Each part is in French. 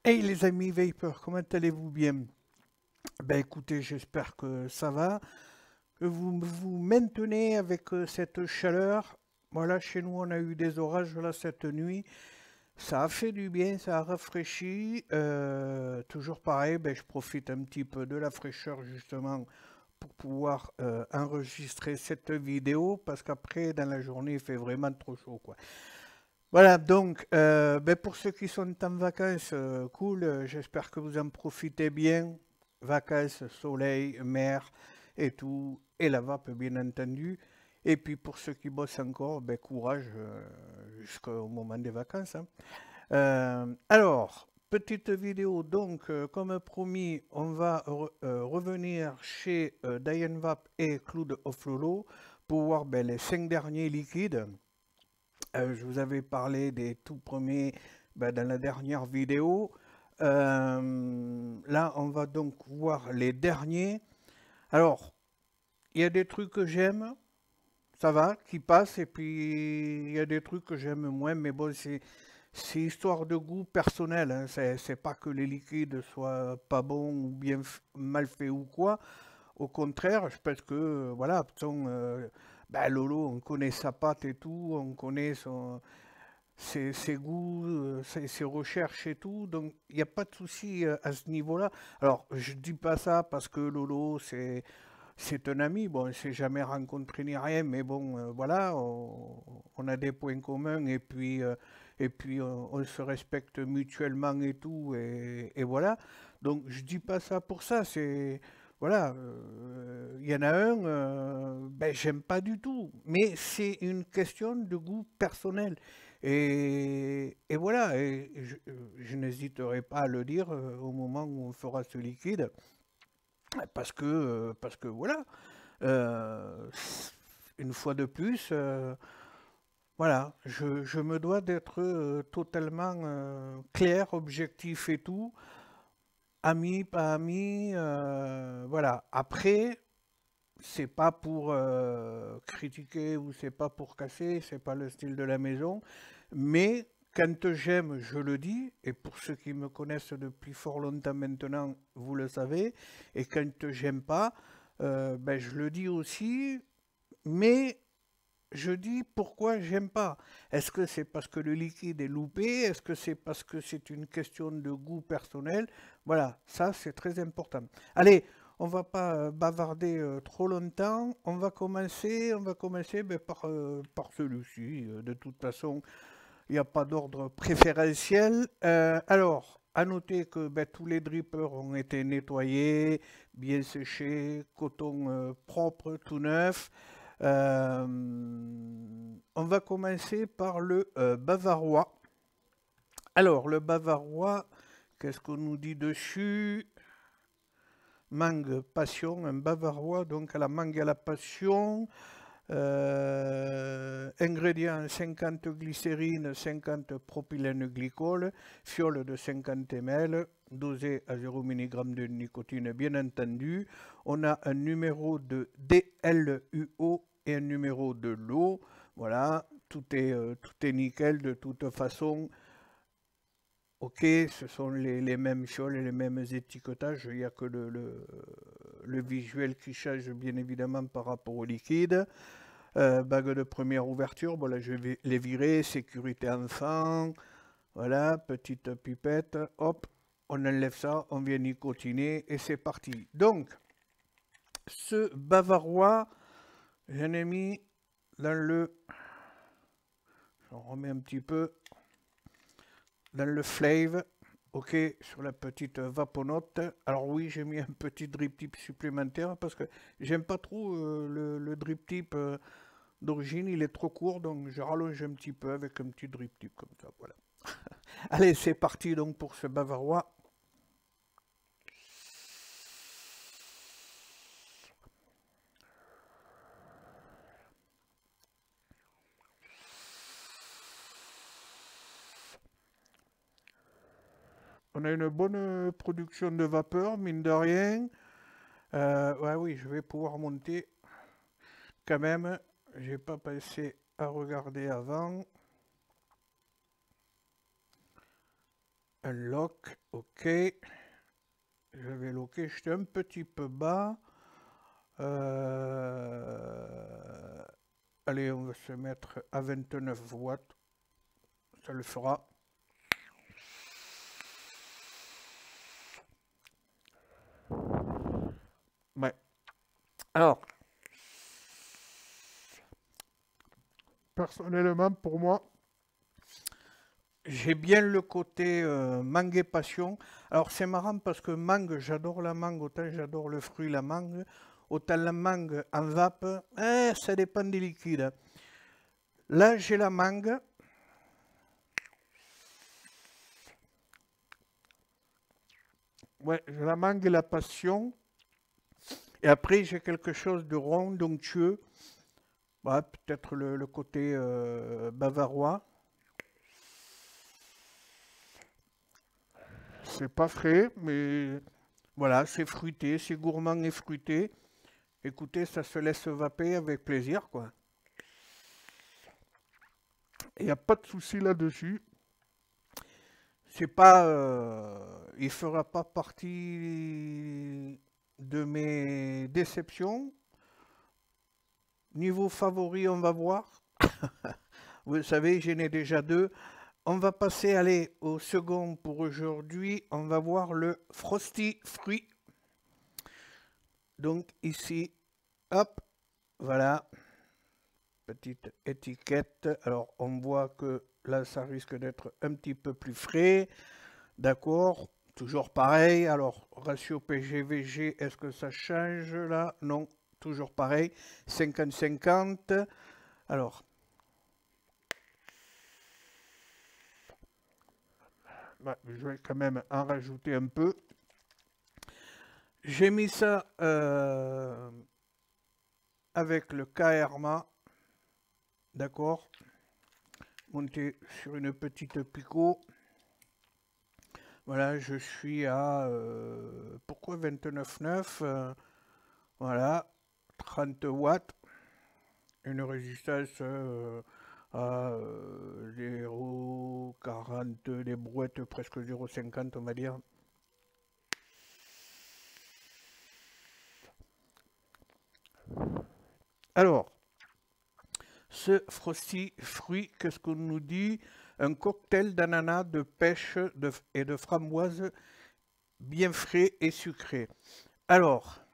Hey les amis Vapor, comment allez-vous bien? Ben écoutez, j'espère que ça va, que vous vous maintenez avec cette chaleur. Voilà, chez nous on a eu des orages là cette nuit. Ça a fait du bien, ça a rafraîchi. Toujours pareil, ben, je profite un petit peu de la fraîcheur justement pour pouvoir enregistrer cette vidéo parce qu'après dans la journée il fait vraiment trop chaud quoi. Voilà, donc ben, pour ceux qui sont en vacances, cool, j'espère que vous en profitez bien. Vacances, soleil, mer et tout, et la vape bien entendu. Et puis pour ceux qui bossent encore, ben, courage jusqu'au moment des vacances, hein. Alors, petite vidéo, donc comme promis, on va revenir chez Diane Vape et Cloud of Lolo pour voir ben, les 5 derniers liquides. Je vous avais parlé des tout premiers ben, dans la dernière vidéo. Là, on va donc voir les derniers. Alors, il y a des trucs que j'aime, ça va, qui passent, et puis il y a des trucs que j'aime moins, mais bon, c'est histoire de goût personnel, hein. C'est pas que les liquides soient pas bons ou bien mal faits ou quoi. Au contraire, je pense que, voilà, ben, Lolo, on connaît sa patte et tout, on connaît ses goûts, ses recherches et tout, donc il n'y a pas de souci à ce niveau-là. Alors, je dis pas ça parce que Lolo, c'est un ami, bon, on ne s'est jamais rencontré ni rien, mais bon, voilà, on a des points communs et puis on se respecte mutuellement et tout, et voilà. Donc, je dis pas ça pour ça, c'est, voilà, il y en a un, ben, j'aime pas du tout, mais c'est une question de goût personnel. Et voilà, et je n'hésiterai pas à le dire au moment où on fera ce liquide, parce que voilà, euh, une fois de plus, voilà, je me dois d'être totalement clair, objectif et tout, ami, pas ami, voilà. Après, c'est pas pour critiquer ou c'est pas pour casser, c'est pas le style de la maison, mais quand j'aime, je le dis, et pour ceux qui me connaissent depuis fort longtemps maintenant, vous le savez, et quand j'aime pas, ben, je le dis aussi, mais je dis pourquoi j'aime pas. Est-ce que c'est parce que le liquide est loupé? Est-ce que c'est parce que c'est une question de goût personnel? Voilà, ça c'est très important. Allez, on va pas bavarder trop longtemps. On va commencer ben, par celui-ci. De toute façon, il n'y a pas d'ordre préférentiel. Alors, à noter que ben, tous les drippers ont été nettoyés, bien séchés, coton propre, tout neuf. On va commencer par le bavarois. Alors, le bavarois, qu'est-ce qu'on nous dit dessus? Mangue, passion, un bavarois, donc à la mangue et à la passion. Ingrédients 50 glycérine, 50 propylène glycol, fiole de 50 ml, dosé à 0 mg de nicotine, bien entendu. On a un numéro de DLUO et un numéro de l'eau. Voilà, tout est nickel de toute façon. Ok, ce sont les mêmes fioles et les mêmes étiquetages. Il n'y a que le visuel qui change bien évidemment par rapport au liquide. Bague de première ouverture, bon là je vais les virer, sécurité enfant, voilà, petite pipette, hop, on enlève ça, on vient nicotiner et c'est parti. Donc, ce bavarois, j'en ai mis dans le, j'en remets un petit peu, dans le flave, ok, sur la petite vaponote. Alors oui, j'ai mis un petit drip tip supplémentaire parce que j'aime pas trop le drip tip. D'origine, il est trop court, donc je rallonge un petit peu avec un petit drip tip comme ça, voilà. Allez, c'est parti donc pour ce bavarois. On a une bonne production de vapeur, mine de rien. Ouais, oui, je vais pouvoir monter quand même. J'ai pas pensé à regarder avant. un lock, ok. Je vais locker, j'étais un petit peu bas. Allez, on va se mettre à 29 watts. Ça le fera. Ouais. Alors, personnellement, pour moi, j'ai bien le côté mangue et passion. Alors, c'est marrant parce que mangue, j'adore la mangue, autant j'adore le fruit, la mangue. Autant la mangue en vape, ça dépend des liquides. Là, j'ai la mangue. Ouais, j'ai la mangue et la passion. Et après, j'ai quelque chose de rond, d'onctueux. Ouais, peut-être le côté bavarois. C'est pas frais, mais voilà, c'est fruité, c'est gourmand et fruité. Écoutez, ça se laisse vaper avec plaisir, quoi. Il n'y a pas de souci là-dessus. C'est pas, il fera pas partie de mes déceptions. Niveau favori, on va voir. Vous savez, j'en ai déjà deux. On va passer, allez, au second pour aujourd'hui. On va voir le Frosty fruit. Donc ici, hop, voilà, petite étiquette. Alors on voit que là, ça risque d'être un petit peu plus frais. D'accord, toujours pareil. Alors ratio PG-VG, est-ce que ça change là? Non, toujours pareil. 50-50. Alors, je vais quand même en rajouter un peu. J'ai mis ça avec le KRMA, d'accord, monté sur une petite picot. Voilà, je suis à, pourquoi 29,9 voilà, 30 watts, une résistance à 0,40, des brouettes presque 0,50 on va dire. Alors, ce Frosty fruit, qu'est-ce qu'on nous dit? Un cocktail d'ananas, de pêche et de framboise bien frais et sucré. Alors,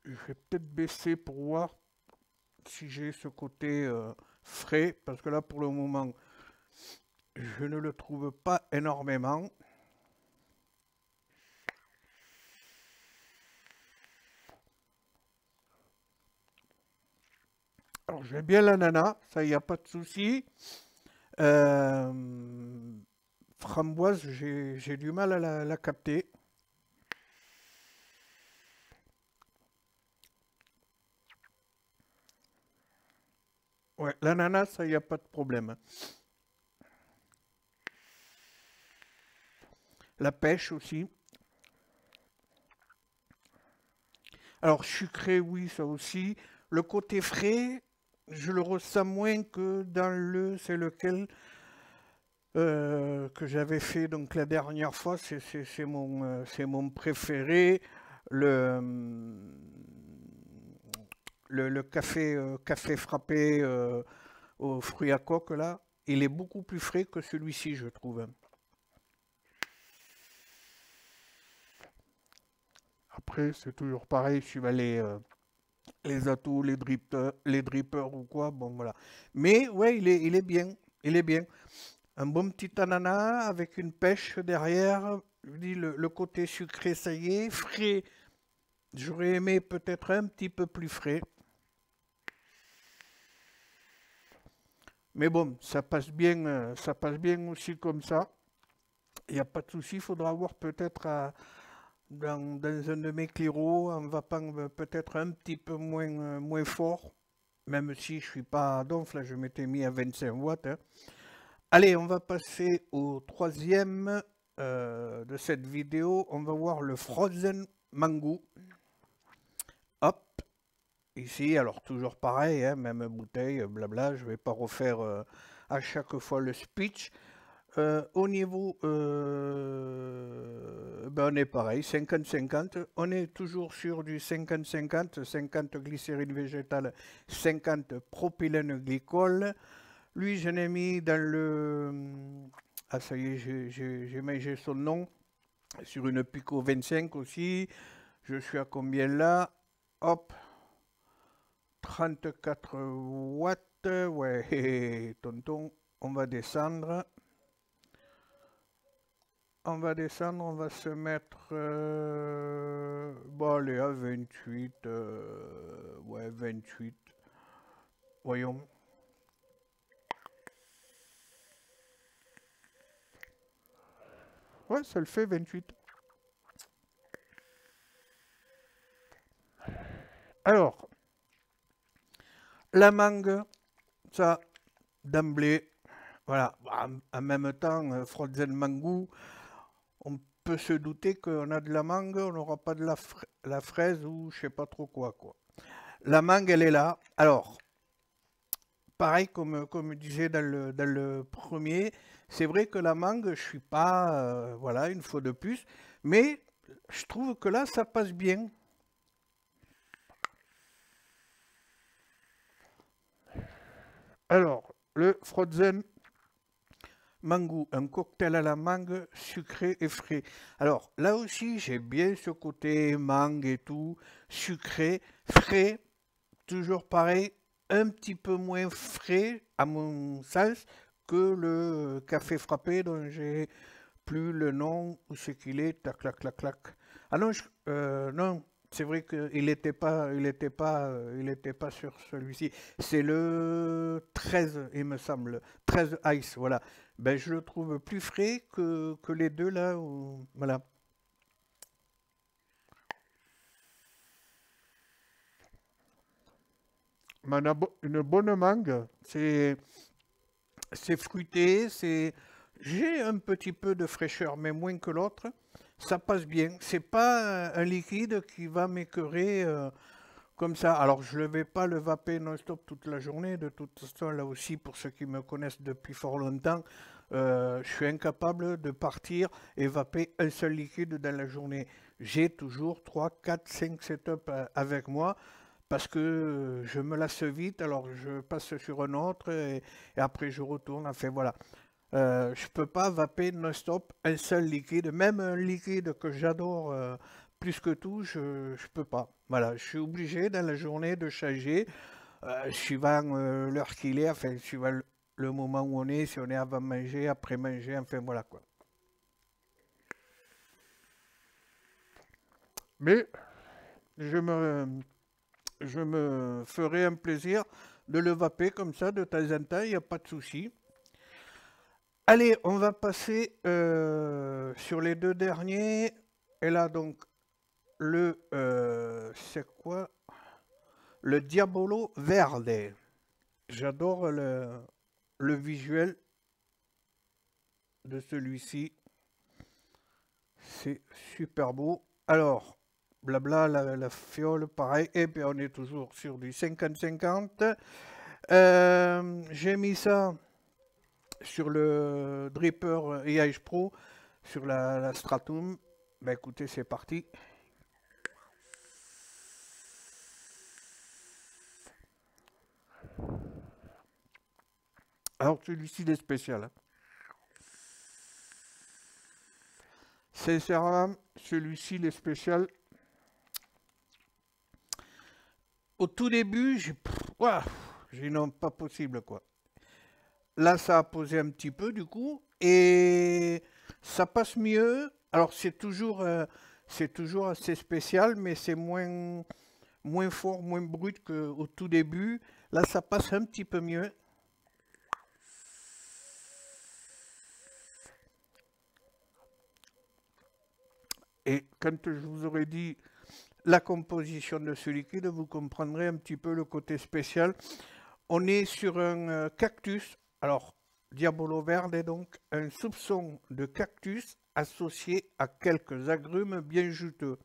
je vais peut-être baisser pour voir si j'ai ce côté frais, parce que là, pour le moment, je ne le trouve pas énormément. Alors, j'aime bien l'ananas, ça, il n'y a pas de souci. Framboise, j'ai du mal à la capter. Ouais, l'ananas, ça, il n'y a pas de problème. La pêche aussi. Alors, sucré, oui, ça aussi. Le côté frais, je le ressens moins que dans le, c'est lequel que j'avais fait donc la dernière fois, c'est mon préféré, le, le café, café frappé aux fruits à coque là, il est beaucoup plus frais que celui-ci, je trouve. Après, c'est toujours pareil, suivant les atouts, les drippers ou quoi, bon voilà. Mais ouais, il est bien, il est bien. Un bon petit ananas avec une pêche derrière. Je dis le côté sucré, ça y est. Frais, j'aurais aimé peut-être un petit peu plus frais. Mais bon, ça passe bien aussi comme ça. Il n'y a pas de souci, il faudra voir peut-être dans un de mes cliros, en vapant peut-être un petit peu moins fort. Même si je ne suis pas à donf, là je m'étais mis à 25 watts. Hein. Allez, on va passer au troisième de cette vidéo. On va voir le Frozen Mango. Hop, ici, alors toujours pareil, hein, même bouteille, blabla, je ne vais pas refaire à chaque fois le speech. Au niveau, ben on est pareil, 50-50. On est toujours sur du 50-50, 50 glycérine végétale, 50 propylène glycol. Lui, je l'ai mis dans le... Ah, ça y est, j'ai mangé son nom. Sur une Pico 25 aussi. Je suis à combien là? Hop, 34 watts. Ouais, tonton, on va descendre. On va descendre, on va se mettre... bon, allez, à 28. Ouais, 28. Voyons. Ouais, ça le fait, 28. Alors, la mangue, ça, d'emblée, voilà. En même temps, Frozen Mangou, on peut se douter qu'on a de la mangue, on n'aura pas de la fraise ou je sais pas trop quoi. La mangue, elle est là. Alors, pareil, comme je disais dans le premier, c'est vrai que la mangue, je suis pas, voilà, une fois de plus, mais je trouve que là, ça passe bien. Alors, le Frozen Mangou, un cocktail à la mangue sucré et frais. Alors, là aussi, j'ai bien ce côté mangue et tout, sucré, frais, toujours pareil, un petit peu moins frais, à mon sens, que le café frappé dont j'ai plus le nom, où c'est qu'il est, tac, clac, clac, clac. Ah non, non, c'est vrai qu'il était pas sur celui-ci. C'est le 13, il me semble. 13 Ice, voilà. Ben, je le trouve plus frais que les deux là. Voilà. Mais une bonne mangue, c'est fruité, j'ai un petit peu de fraîcheur, mais moins que l'autre. Ça passe bien. C'est pas un liquide qui va m'écœurer comme ça. Alors, je ne vais pas le vaper non-stop toute la journée. De toute façon, là aussi, pour ceux qui me connaissent depuis fort longtemps, je suis incapable de partir et vaper un seul liquide dans la journée. J'ai toujours 3, 4, 5 setups avec moi parce que je me lasse vite, alors je passe sur un autre et après je retourne. Enfin voilà. Je peux pas vaper non-stop un seul liquide, même un liquide que j'adore plus que tout, je peux pas. Voilà, je suis obligé dans la journée de changer, suivant l'heure qu'il est, enfin suivant le moment où on est, si on est avant manger, après manger, enfin voilà quoi. Mais je me, je me ferai un plaisir de le vaper comme ça de temps en temps, il n'y a pas de souci. Allez, on va passer sur les deux derniers. Et là, donc, c'est quoi? Le Diabolo Verde. J'adore le visuel de celui-ci. C'est super beau. Alors, blabla, la fiole, pareil. Et puis, on est toujours sur du 50-50. J'ai mis ça sur le Dripper EH Pro, sur la Stratum. Ben écoutez, c'est parti. Alors celui-ci il est spécial. Hein. Sincèrement, celui-ci il est spécial. Au tout début, j'ai non, pas possible quoi. Là, ça a posé un petit peu du coup et ça passe mieux. Alors c'est toujours assez spécial, mais c'est moins fort, moins brut qu'au tout début. Là, ça passe un petit peu mieux. Et quand je vous aurais dit la composition de ce liquide, vous comprendrez un petit peu le côté spécial. On est sur un cactus. Alors, Diabolo Verde est donc un soupçon de cactus associé à quelques agrumes bien juteux.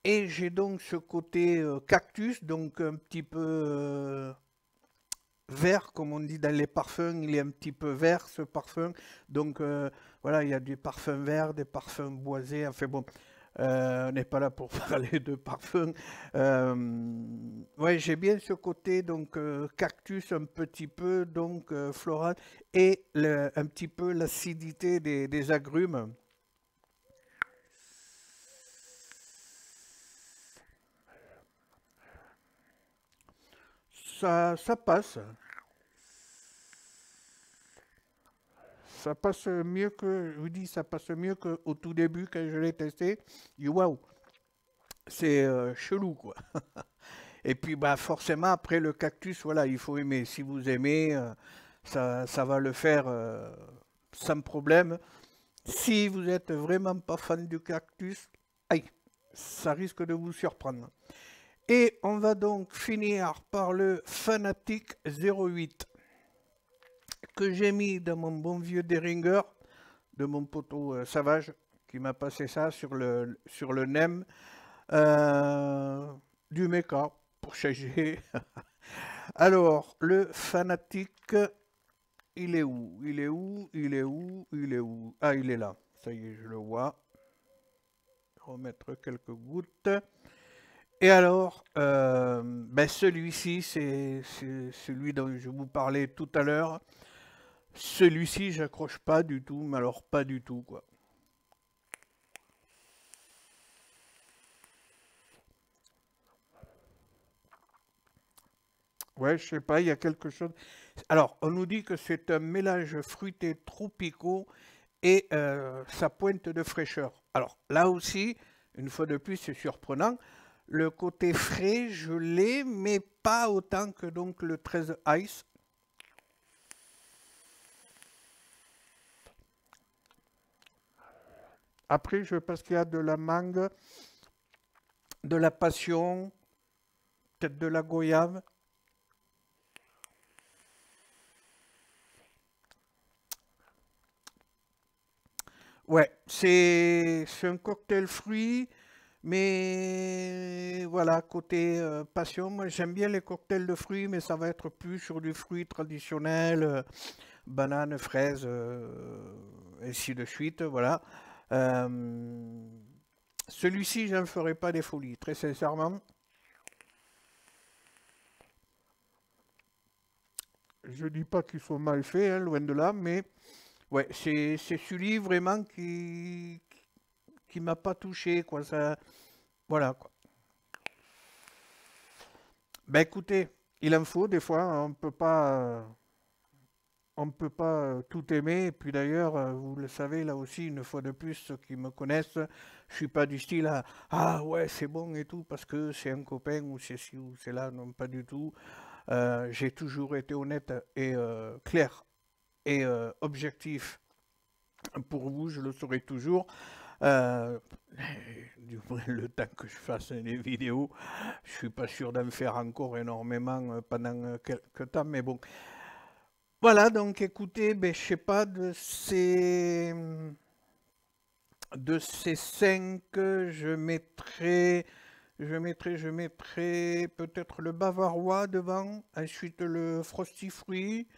Et j'ai donc ce côté cactus, donc un petit peu vert, comme on dit dans les parfums, il est un petit peu vert ce parfum. Donc voilà, il y a des parfums verts, des parfums boisés. Enfin bon, on n'est pas là pour parler de parfums. Ouais, j'ai bien ce côté donc cactus un petit peu, donc floral, et un petit peu l'acidité des agrumes. Ça passe. Ça passe mieux que, je vous dis, ça passe mieux qu'au tout début quand je l'ai testé. Je dis waouh, c'est chelou quoi. Et puis bah forcément après le cactus, voilà, il faut aimer. Si vous aimez, ça va le faire sans problème. Si vous êtes vraiment pas fan du cactus, aïe, ça risque de vous surprendre. Et on va donc finir par le Fanatic 08 que j'ai mis dans mon bon vieux Deringer de mon poteau Savage qui m'a passé ça sur le NEM du mecha pour changer. Alors, le Fanatic, il est où? Il est où? Il est où? Il est où? Ah, il est là. Ça y est, je le vois. Remettre quelques gouttes. Et alors, ben celui-ci, c'est celui dont je vous parlais tout à l'heure. Celui-ci, j'accroche pas du tout, mais alors pas du tout, quoi. Ouais, je sais pas, il y a quelque chose. Alors, on nous dit que c'est un mélange fruité tropicaux et sa pointe de fraîcheur. Alors, là aussi, une fois de plus, c'est surprenant. Le côté frais, je l'ai, mais pas autant que donc le 13 Ice. Après, je pense qu'il y a de la mangue, de la passion, peut-être de la goyave. Ouais, c'est un cocktail fruit, mais voilà, côté passion, moi j'aime bien les cocktails de fruits, mais ça va être plus sur du fruit traditionnel, banane, fraise, ainsi de suite, voilà. Euh, Celui-ci, je n'en ferai pas des folies, très sincèrement. Je dis pas qu'ils sont mal faits, hein, loin de là, mais ouais, c'est celui vraiment qui m'a pas touché, quoi. Ça, voilà, quoi. Ben écoutez, il en faut des fois, hein, on ne peut pas tout aimer. Et puis d'ailleurs, vous le savez, là aussi, une fois de plus, ceux qui me connaissent, je suis pas du style à ah ouais, c'est bon et tout, parce que c'est un copain ou c'est ci ou c'est là, non, pas du tout. J'ai toujours été honnête et clair et objectif pour vous, je le serai toujours. Euh, du moins, le temps que je fasse des vidéos, je suis pas sûr d'en faire encore énormément pendant quelques temps, mais bon. Voilà, donc écoutez, ben, je sais pas, de ces cinq, je mettrai peut-être le bavarois devant, ensuite le frosty fruit,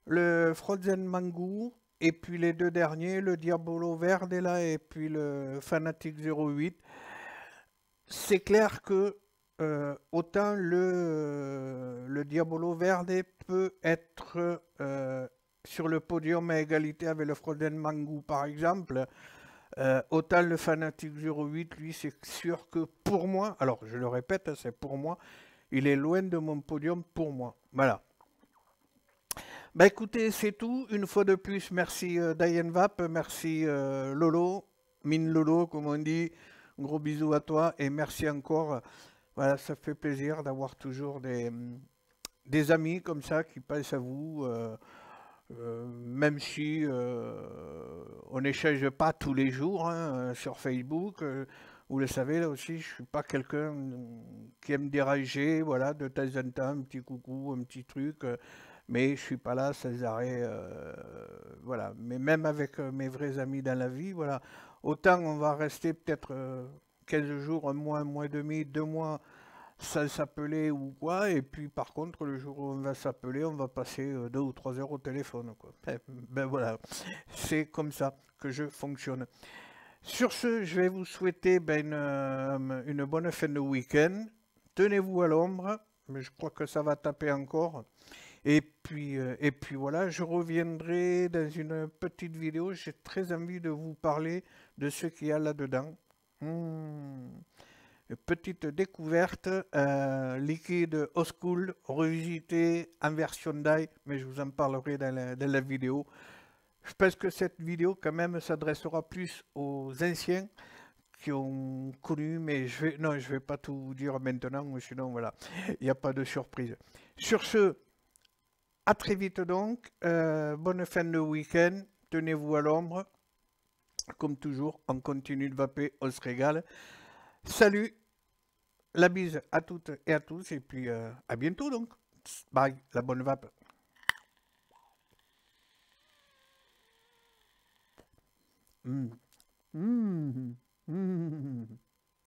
le frozen mango, et puis les deux derniers, le Diabolo Verde là, et puis le Fanatic 08. C'est clair que autant le Diabolo Verde peut être sur le podium à égalité avec le Frozen Mango par exemple, autant le Fanatic 08, lui, c'est sûr que pour moi, alors je le répète, hein, c'est pour moi, il est loin de mon podium pour moi. Voilà. Bah écoutez, c'est tout. Une fois de plus, merci Diane Vap, merci Lolo, Mine Lolo, comme on dit. Un gros bisou à toi et merci encore. Voilà, ça fait plaisir d'avoir toujours des amis comme ça qui pensent à vous, même si on n'échange pas tous les jours hein, sur Facebook. Vous le savez, là aussi, je suis pas quelqu'un qui aime déranger, voilà, de temps en temps, un petit coucou, un petit truc, mais je suis pas là sans arrêt, voilà. Mais même avec mes vrais amis dans la vie, voilà, autant on va rester peut-être 15 jours, un mois et demi, 2 mois, sans s'appeler ou quoi. Et puis par contre, le jour où on va s'appeler, on va passer 2 ou 3 heures au téléphone, quoi. Ben voilà, c'est comme ça que je fonctionne. Sur ce, je vais vous souhaiter une bonne fin de week-end. Tenez-vous à l'ombre, mais je crois que ça va taper encore. Et puis voilà, je reviendrai dans une petite vidéo. J'ai très envie de vous parler de ce qu'il y a là-dedans. Une petite découverte, liquide old school, revisité en version die, mais je vous en parlerai dans la vidéo. Je pense que cette vidéo quand même s'adressera plus aux anciens qui ont connu, mais non, je vais pas tout dire maintenant, sinon voilà, il n'y a pas de surprise. Sur ce, à très vite donc, bonne fin de week-end, tenez-vous à l'ombre, comme toujours, on continue de vaper, on se régale. Salut, la bise à toutes et à tous, et puis à bientôt donc. Bye, la bonne vape. Mmh. Mmh.